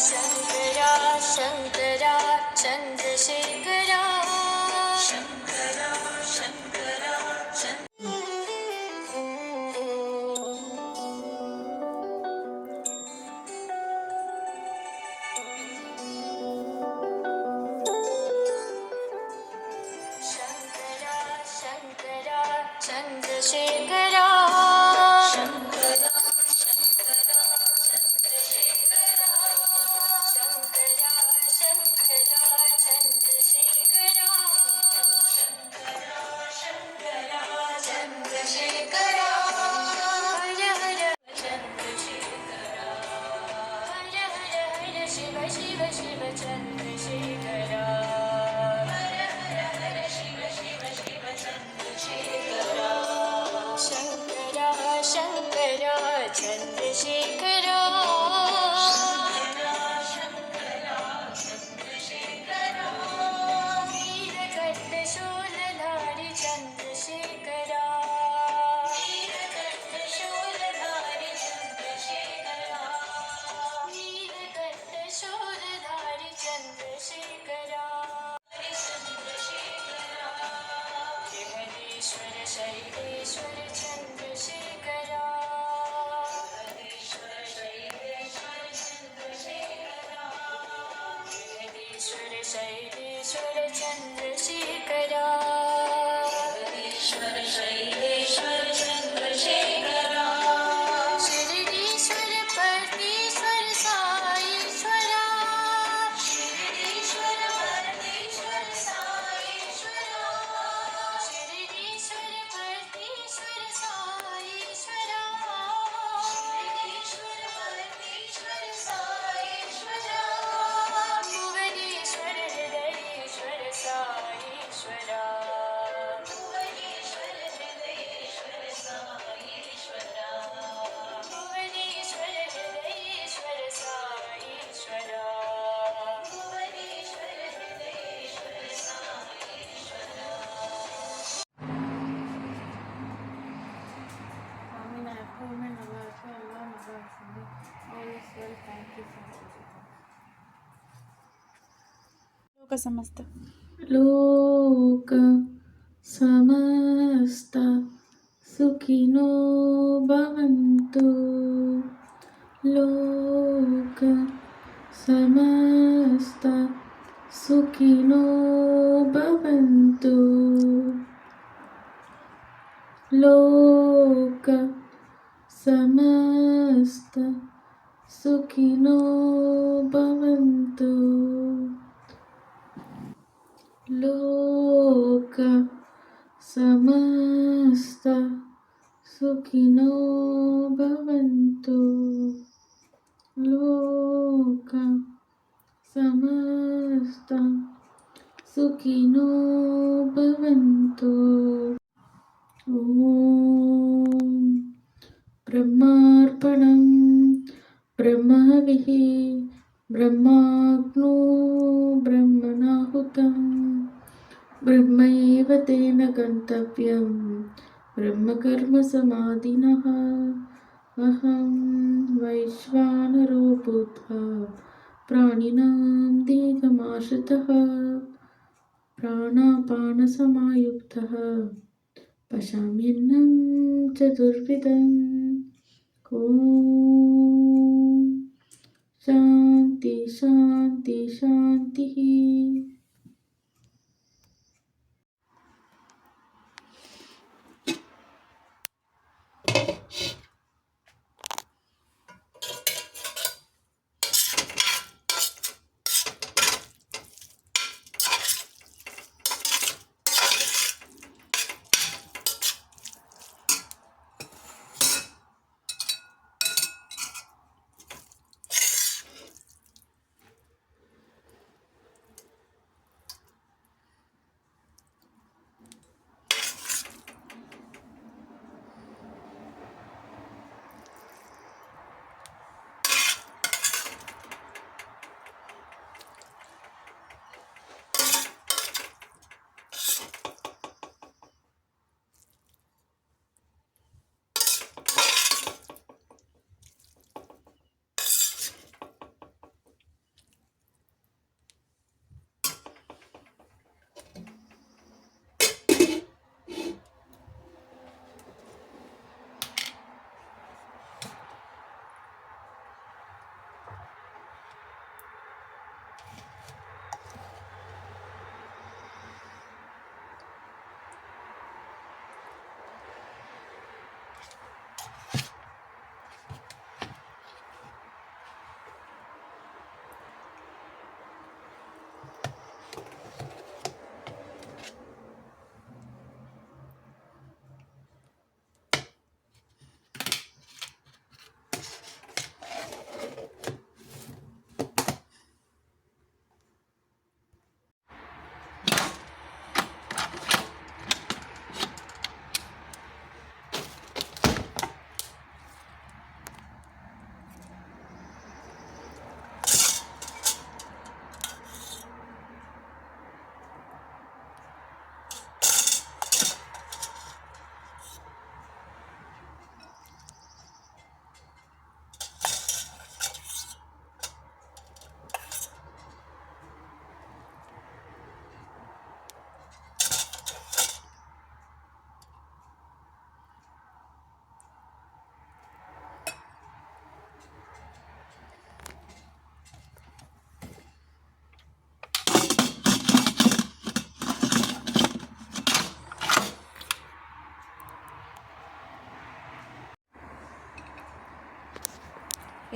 शंकरा शंकरा चंद्रशेखरा शंकरा शंकरा शंकरा शंकरा चंद्रशेखरा शंकरा शंकरा चंद्रशेखरा शंकरा शंकरा चंद्रशेखरा शंकरा शंकरा चंद्रशेखरा हर हर चंद्रशेखरा हर हर हर शिव शिव शिव चंद्रशेखरा शंकरा शंकरा चंद्रशेखरा शंकरा चंद्रशेखरा वीरकर्त शूलधारी चंद्रशेखरा वीरकर्त शूलधारी चंद्रशेखरा वीरकर्त शूलधारी चंद्रशेखरा बृहदीश्वर शैलेश्वर चंद्रशेखरा बृहदीश्वर शैलेश्वर चंद्रशेखरा बृहदीश्वर शैलेश्वर चंद्रशेखरा बृहदीश्वर शैलेश्वर चंद्रशेखरा शिरडीश्वर परमेश्वर साईश्वरा शिरडीश्वर परमेश्वर साईश्वरा शिरडीश्वर परमेश्वर साईश्वरा शिरडीश्वर परमेश्वर साईश्वरा भुवनेश्वर हृदयेश्वर साईश्वरा भुवनेश्वर हृदयेश्वर साईश्वरा भुवनेश्वर हृदयेश्वर साईश्वरा भुवनेश्वर हृदयेश्वर साईश्वरा சாமி நான் எப்போவுமே நல்லா இருக்கேன், எல்லாம் நல்லா இருக்குது. All is well. Thank you so much. லோக ಸಮಸ್ತ ಲೋಕ ಸಮಸ್ತ ಸುಖಿನೋ ಭವಂತು ಲೋಕ ಸಮಸ್ತ ಸುಖಿನೋ ಭವಂತು ಲೋಕ ಸಮಸ್ತ ಸುಖಿನೋ ಭವಂತು ಲೋಕ ಸಮಸ್ತ ಸುಖಿನೋ ಭವಂತು ಲೋಕ ಸಮಸ್ತ ಸುಖಿನೋ ಭವಂತು ಓಂ ಬ್ರಹ್ಮಾರ್ಪಣಂ ಬ್ರಹ್ಮವಿಃ ಬ್ರಹ್ಮಾಗ್ನೋ ಬ್ರಹ್ಮಣಾಹುತಂ ಬ್ರಹ್ಮೈವ ತೇನ ಗಂತವ್ಯಂ ಬ್ರಹ್ಮಕರ್ಮ ಸಮಾಧಿನಃ ಅಹಂ ವೈಶ್ವಾನರೋ ಭೂತ್ವಾ ಪ್ರಾಣಿನಾಂ ದೇಹಮಾಶ್ರಿತಃ ಪ್ರಾಣಾಪಾನಸಮಾಯುಕ್ತಃ ಪಶ್ಯಾಮ್ಯನ್ನಂ ಚತುರ್ವಿಧಂ ಓಂ ಶಾಂತಿ ಶಾಂತಿ ಶಾಂತಿ.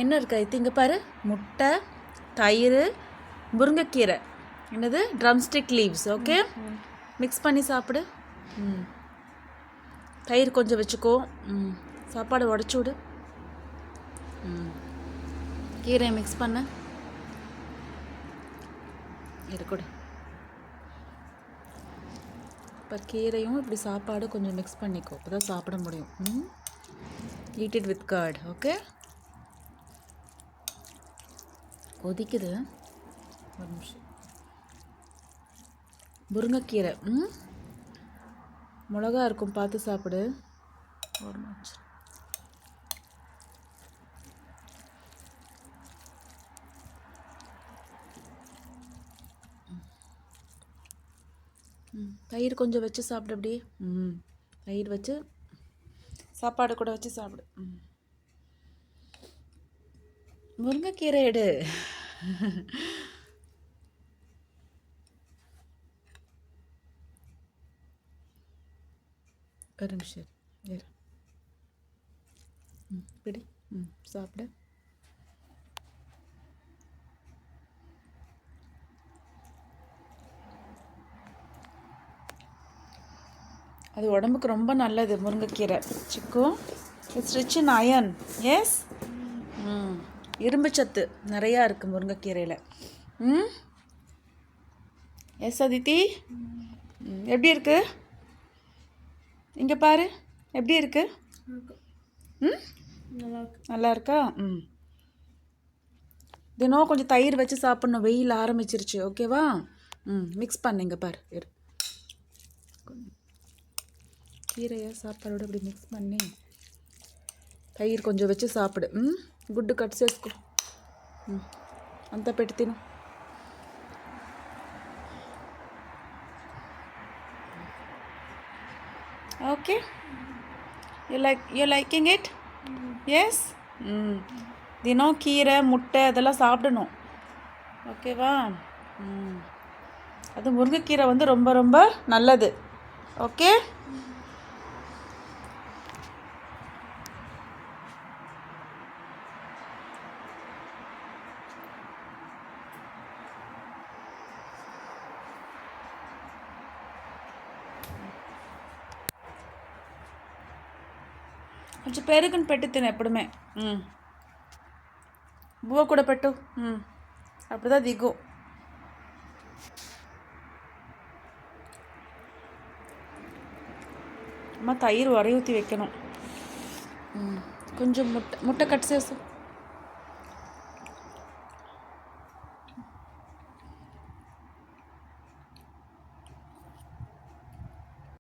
என்ன இருக்கு இது இங்கே பாரு, முட்டை, தயிர், முருங்கைக்கீரை, என்னது ட்ரம்ஸ்டிக் லீவ்ஸ். ஓகே, மிக்ஸ் பண்ணி சாப்பிடு. தயிர் கொஞ்சம் வச்சுக்கோ. சாப்பாடு உடச்சி விடு. கீரையை மிக்ஸ் பண்ண இருக்கக்கூட. இப்போ கீரையும் இப்படி சாப்பாடு கொஞ்சம் மிக்ஸ் பண்ணிக்கோ, அப்போ தான் சாப்பிட முடியும். Eat it with curd. Okay, கொதிக்குது, ஒரு நிமிஷம். முருங்கைக்கீரை மிளகா இருக்கும், பார்த்து சாப்பிடு. ஒரு நிமிஷம். தயிர் கொஞ்சம் வச்சு சாப்பிடு அப்படியே. தயிர் வச்சு சாப்பாடு கூட வச்சு சாப்பிடு. முருங்கைக்கீரை எடு. ஒரு நிமிஷம் இரு. பிடி. சாப்பிடு. அது உடம்புக்கு ரொம்ப நல்லது முருங்கைக்கீரை. Chikku, it's rich in iron. Yes, இரும்பு சத்து நிறையா இருக்குது முருங்கைக்கீரையில். எஸ் அதித்தி, எப்படி இருக்கு? இங்கே பாரு, எப்படி இருக்கு? நல்லா இருக்கா? தினம் கொஞ்சம் தயிர் வச்சு சாப்பிட்ணும், வெயில் ஆரம்பிச்சிருச்சு. ஓகேவா? மிக்ஸ் பண்ணுங்க பாரு. கீரையை சாப்பாடோட அப்படி மிக்ஸ் பண்ணி తైరు కొంచెం వచ్చి సాపిడు గుడ్డు కట్ చేసుకో అంతా పెట్టి తిను okay you liking it yes தினம் கீரை முட்டை அதெல்லாம் சாப்பிடணும் ஓகேவா அது முருங்கைக்கீரை வந்து ரொம்ப ரொம்ப நல்லது ஓகே కొంచెం పెరుగుని పెట్టి తిను ఎప్పుడుమే బువ్వ కూడా పెట్టు అప్పుడుదా దిగు అమ్మ తైరు వరి ఊతి వెక్కను కొంచెం ముట్ట కట్ చేసు